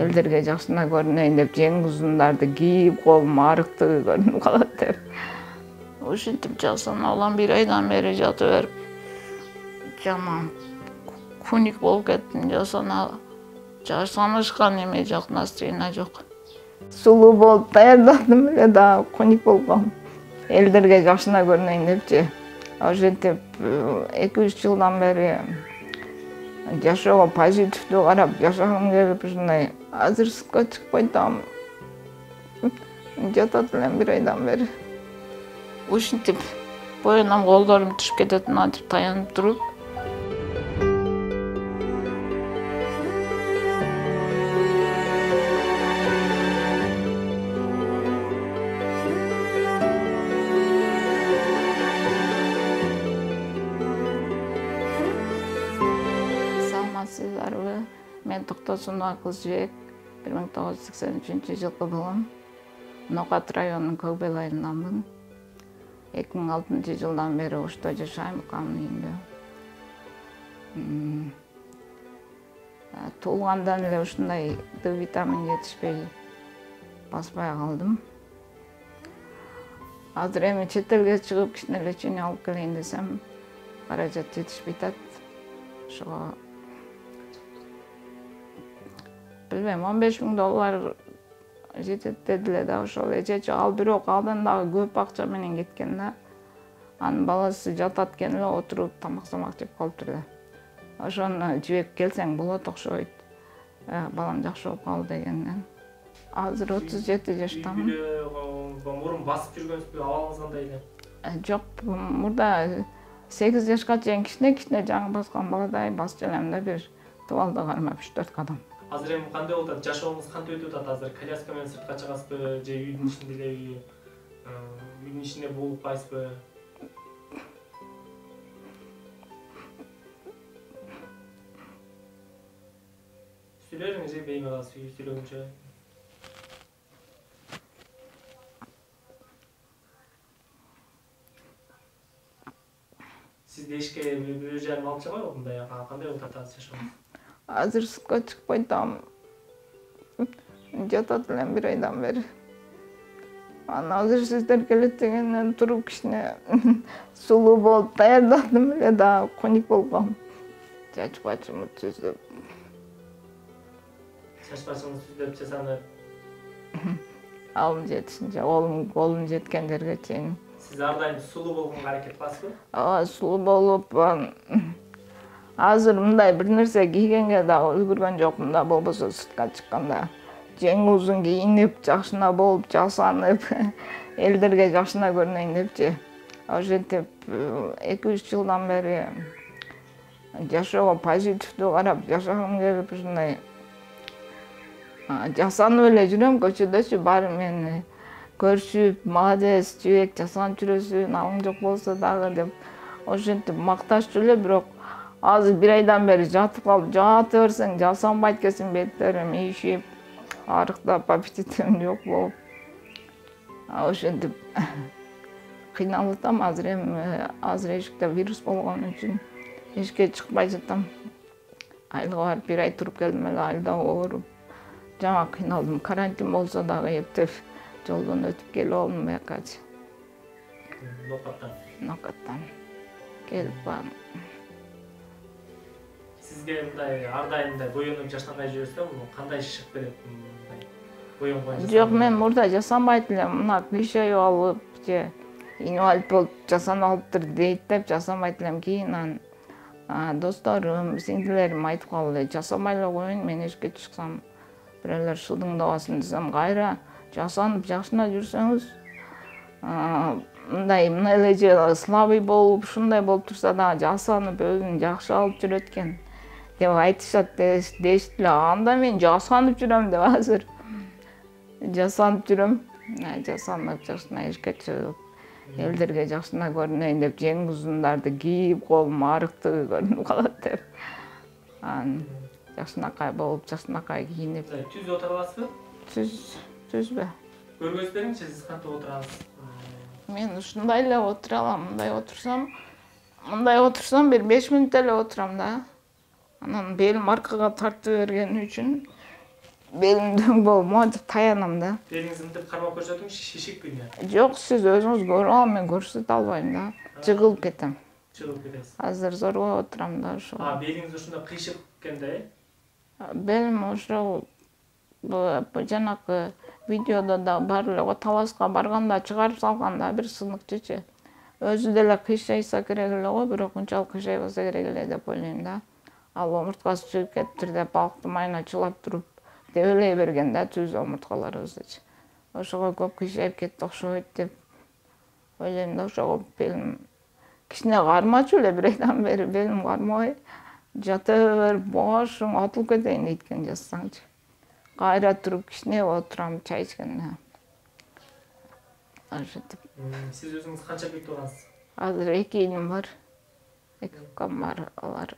элдерге жакшына көрүнөйүн деп жең узундарды кийип, колум арыктыгы көрүнүп калат деп. Ушинтип жасана алам, 1 айдан бери жатып берип. Жаман куник болуп кеттим, жасанышкан эме жок, настроение жок. Сулуу болуп даярдадым эле да куник болуп калдым. Элдерге жакшына көрүнөйүн депчи. Ошентип 2-3 жылдан бери жашоого позитивдүү карап жашагым келип ушундай. Азыр сыртка чыкпай атам. Жатат элем 1 айдан бери. Ушинтип боюнан колдорум түшүп кетет мынтип таянып туруп. Саламатсыздарбы? Мен Токтосунова Кызжибек, 1983 жылкы туулган. Нокат районунун Көкбел айылынанмын. 2006 жылдан бери ушто жашайм, укамдын үйүндө. Туулгандан эле ушундай Д витамин жетишпей баспай калдым. Азыр эми чет элге чыгып кичине лечение алып келейин десем, каражат жетишпей атат. Ошого билбейм, $15,000 жетет дедиле да, ошол эчечи ал, бирок алдан дагы көп акча менен кеткен да. Анын баласы жатат экен эле, отуруп тамак жеп калыптыр да. Ошону жибеп келсең болот окшойт. Балам жакшы болуп калды дегенден. Азыр 37 жаштамын. Мурун басып жүргөнсүзбү, абалыңыз кандай эле? Жок, мурда 8 жашка чейин кичине жаңы баскан баладай басып желем да, бир тубалда кармап 3-4 кадам. Азыр эми кандай болуп атат? Жашооңуз кантип өтүп атат азыр? Коляска менен сыртка чыгасызбы же үйдүн ичинде элеби? Үйдүн ичинде болуп кайсызбы? Сүйлөңүз, бейме каласыз, сүйлөгүнчө. Сиз дешке 1,5 алып чыгабы мындай? Кандай болуп атат азыр жашооңуз? Азыр сыртка чыкпай атам. Жатат элем 1 айдан бери. Азыр сиздер келет дегенден туруп кичине сулуу болуп даярдадым эле да куник болуп калдым. Чач башымды түздөп. Чач башыңызды түздөп жасанып. Алым жетишинче, колум жеткен жерге чейин. Сиз ар дайым сулуу болгонго аракет кыласызбы? Сулуу болуп, азыр мындай бир нерсе кийгенге дагы үлгүргөн жокмун да, болбосо сыртка чыкканда жең узун кийинип, жакшына болуп, жасанып, элдерге жакшына көрүнөйүн депчи. Ошентип 2-3 жылдан бери жашоого позитивдүү карап жашагым келип ушундай. Жасанып эле жүрөм көчөдөчү, баары мени көрүшүп, молодец, жибек жасанып жүрөсүң, алың жок болсо дагы деп ошентип макташчу эле, бирок азыр 1 айдан бери жатып калып, жата берсең жасанбайт экенсиң, беттерим ийишип, арыктап, аппетитим жок болуп. Ошентип кыйналып атам. Азыр эми эшикте вирус болгон үчүн эшикке чыкпай жатам. Айылга барып 1 ай туруп келдим эле, айылда ооруп. Жана кыйналдым. Карантин болсо дагы эптеп жолдон өтүп келип алдым буякачы. Нокаттан келип бардым. Сизге мындай ар дайым мындай боенуп жаштанбай жүрөсүзбү? Кандай шык берет мындай боенбой? Жок, мен мурда жасанбайт элем. Мына клишею алып, же инвалид болуп жасанып алыптыр дейт деп жасанбайт элем. Кийин досторум, сиңдилерим айтып калды, жасанбай эле коеюн, мен эшикке чыксам бирөөлөр шылдыңдабасын десем, кайра жасанып жакшына жүрсөңүз, мындай эле же слабый болуп, ушундай болуп турса дагы жасанып өзүн жакшы алып жүрөт экен деп айтышат дешти эле. Анда мен жасанып жүрөм деп азыр жасанып жүрөм. Жасанып жакшына эшикке чыгып, элдерге жакшына көрүнөйүн деп жең узундарды кийип, колум арыктыгы көрүнүп калат деп. Жакшынакай болуп, жакшынакай кийинип. Түз отура аласызбы? Түзбү? Көргөзүп бериңчи, сиз кантип отурасыз? Мен ушундай эле отура алам. Мындай отурсам бир 5 мүнөт эле отурам да. Анан белим аркага тартып берген үчүн белимден болмо деп таянам да. Белиңиз мынтип кармап көрсөтүң, шишикпи? Жок, сиз өзүңүз көрүп алып мен көрсөтө албайм да. Жыгылып кетем. Чыгып кетесиз. Азыр зоргоп отурам да ошо. Белиңиз ушундай кыйшык экенде, Белим ошо жанакы видеодо да бар эле го, таласка барганда чыгарып салганда бир сыныкчычы. Өзү деле кыйшайса керек эле го, бирок унчалык кыйшайбаса керек эле деп ойлойм да. Ал омурткасы чыгып кетиптир деп балыкты майына чылап туруп дебелей берген да түз омурткаларыбыздычы. Ошого көп кыйшайып кетти окшойт деп ойлойм да. Ошого белим кичине кармачу эле, бир айдан бери белим кармабай жата берип бошуң атылып кетейин дейт жазсаңчы. Кайра туруп кичине отурам чай ичкенде. Ошентип. Сиз өзүңүз канча бүй туугансыз? Азыр 2 иним бар. 2 укам бар, алар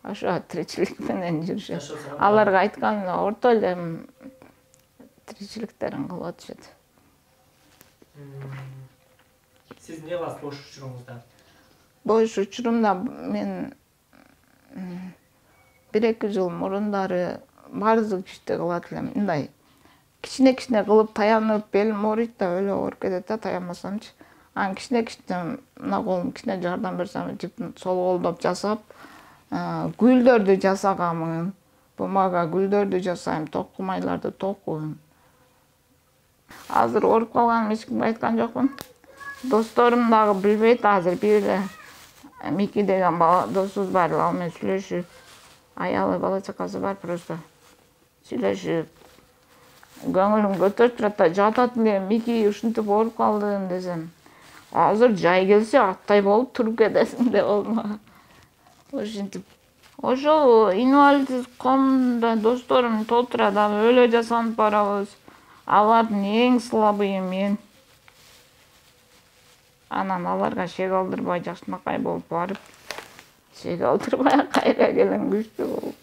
ошо тиричилик менен жүрүшөт. Аларга айткан орто эле тиричиликтерин кылып атышат. Сиз эмне кыласыз бош учуруңузда? Бош учурумда мен 1-2 жыл мурундары бардык ишти кылат элем. Мындай кичине кылып таянып, белим ооруйт да, өлө ооруп кетет да таянбасамчы. Анан кичине мына колум кичине жардам берсем, сол колдоп жасап, гүлдөрдү жасаганмын. Бумага гүлдөрдү жасайм, токку майларды токуйм. Азыр ооруп калганым эч кимге айткан жокмун. Досторум дагы билбейт, азыр бир эле Мики деген досубуз бар, ал менен сүйлөшүп, аялы бала чакасы бар, просто сүйлөшүп, көңүлүм көтөрүп турат да, жатат эле, Мики ушинтип ооруп калдым десем, азыр жай келсе аттай болуп туруп кетесиң деп болду. Ошентип, ошол инвалид коомунда досторум толтура дагы өлө жасанып барабыз. Алардын эң слабыйы мен. Анан аларга шек алдырбай жакшынакай болуп барып, шек алдырбай кайра келем күчтүү болуп.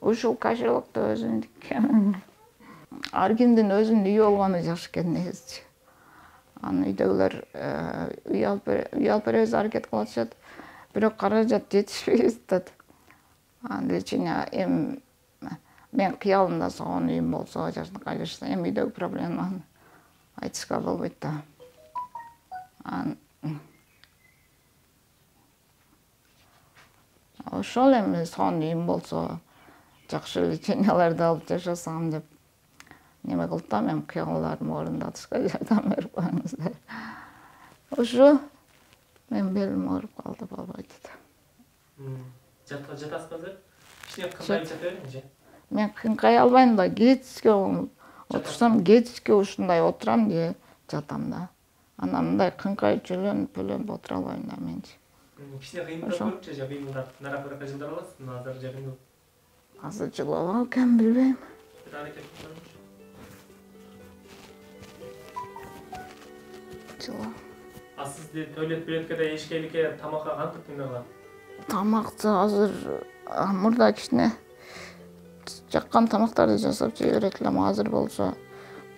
Ушул кошелокто өзүмдүкү. Ар кимдин өзүнүн үйү болгону жакшы экен негизичи. Анын үйдөгүлөр үй алып беребиз аракет кылып атышат. Бирок каражат жетишпей атат. Анан лечение мен кыялымда сонун үйүм болсо, жакшынакай жашаса, эми үйдөгү проблеманы айтышка болбойт да. Ошол эми сонун үйүм болсо, жакшы леченияларды алып жашасам деп неме кылды да, мен кыяларымды орундатышка жардам берип коюңуздар. Ошо мен белим ооруп калды, болбойт да. Жатасызбы азыр? Кичине кыйнайып жата бериңчи. Мен кыйнай албайм да, кечке отурсам, кечке ушундай отурам же жатам да. Анан мындай кыйнайып жөлөнүп отура албайм да менчи. Кичине кыйындап көрүпчү, же кыйындап, наракы жылдар аласыз, азыр же кыйындап? Азыр жылап алам экен, билбейм. Бир аракет кылыңызчы. Сиз туалет-билеткеде ишкеликке тамакка кантип кыйналган? Тамакты азыр мурда кичине жаккан тамактарды жасап жей берет элем, азыр болсо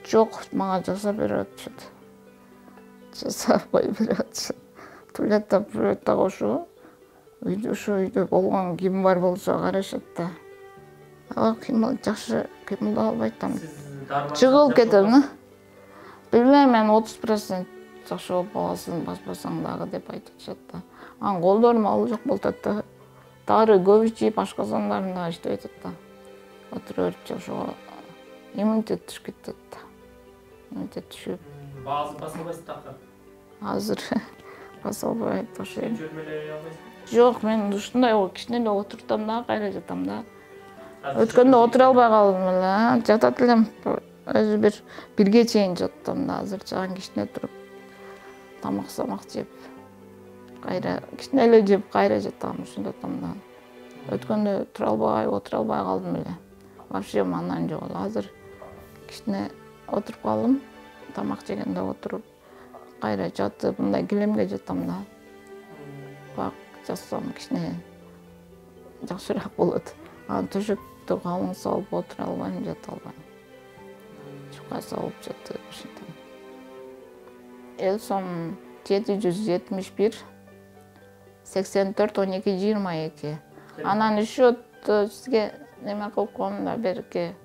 жок, мага жасап берип атышат. Жасап коюп берип атышат. Туалетте кошуп, ошо үйдө болгон ким бар болсо карашат да. Жакшы кыймылдап албайт да. Жыгылып кетем. Билбейм, мен 30% жакшы болуп каласың, баспасаң дагы деп айтышат да. Анан колдорум алжок болуп атат да. Дары көп ичип, ашказандарым да иштебей атат да. Отура берип ошого иммунитет түшүп кетет да. Иммунитет түшүп. Басылбайсыз такыр. Азыр басылбайт ошо. Жөрмөлөй албайсызбы? Жок, мен ушундай кичине эле отуртам да, кайра жатам да. Өткөндө отура албай калдым эле, жатат элем. Өзү бирге чейин жаттым да, азыр жаган кичине туруп тамак жеп, кайра кичине эле жеп, кайра жатам, ушундай атам да. Өткөндө тура албай, отура албай калдым эле. Вообще мандан жок эле. Азыр кичине отуруп калдым, тамак жегенде отуруп, кайра жатып, мындай килемге жатам да. Бак жатсам кичине жакшыраак болот. Анан төшөктө калың салып отура албайм, жата албайм. Чукай салып жатып ошентем. Элсом 771 84-12-22. Анан счет сизге неме кылып коем да берки.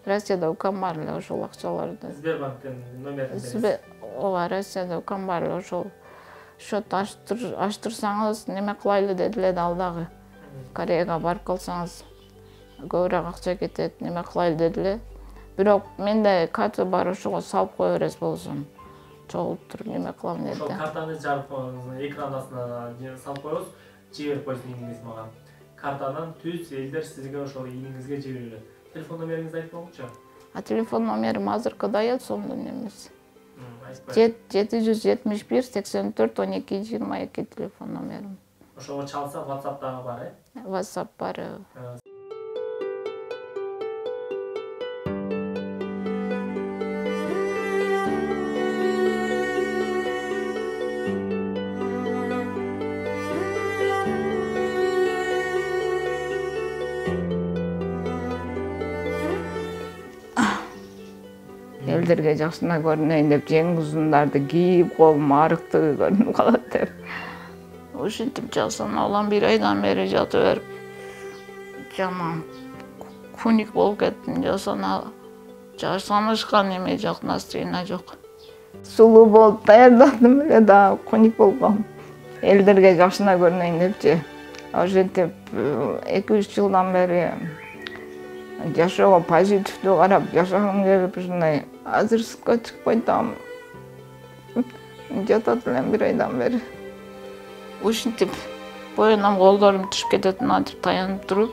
Россияда укам бар эле ошол акчаларды. Сбербанктын номерин бересиз. Ооба, Россияда укам бар эле ошол. Счет аштырсаңыз неме кылайлы дедиле да ал дагы. Кореяга барып калсаңыз көбүрөөк акча кетет, неме кылайлы дедиле. Бирок менде карта бар, ошого салып кое бересиз болсун. Чогулуп туруп неме кылам деди. Ошол картаны жарып коюңуз, экран астына салып коебуз, жиберип коесуз ийниңиз мага. Картанан түз элдер сизге ошол ийниңизге жиберет. Телефон номериңизди айтып коңузчу. Телефон номерим азыркы даяр сомдун эмес. Айтпай. 771-84-12-22 телефон номерим. Ошого чалса WhatsApp дагы бар, WhatsApp бар. Элдерге жакшына көрүнөйүн деп жең узундарды кийип, колум арыктыгы көрүнүп калат деп. Ушинтип жасап алам, 1 айдан бери жатып берип. Жаман куник болуп кеттим, жасанышкан эме жок, настроение жок. Сулуу болуп даярдадым эле да куник болуп калдым. Элдерге жакшына көрүнөйүн депчи. Ошентип 2-3 жылдан бери жашоого позитивдүү карап жашагым келип ушундай азыр сыртка чыкпай атам. Жатат элем 1 айдан бери. Ушинтип боюнам колдорум түшүп кететин атып таянып туруп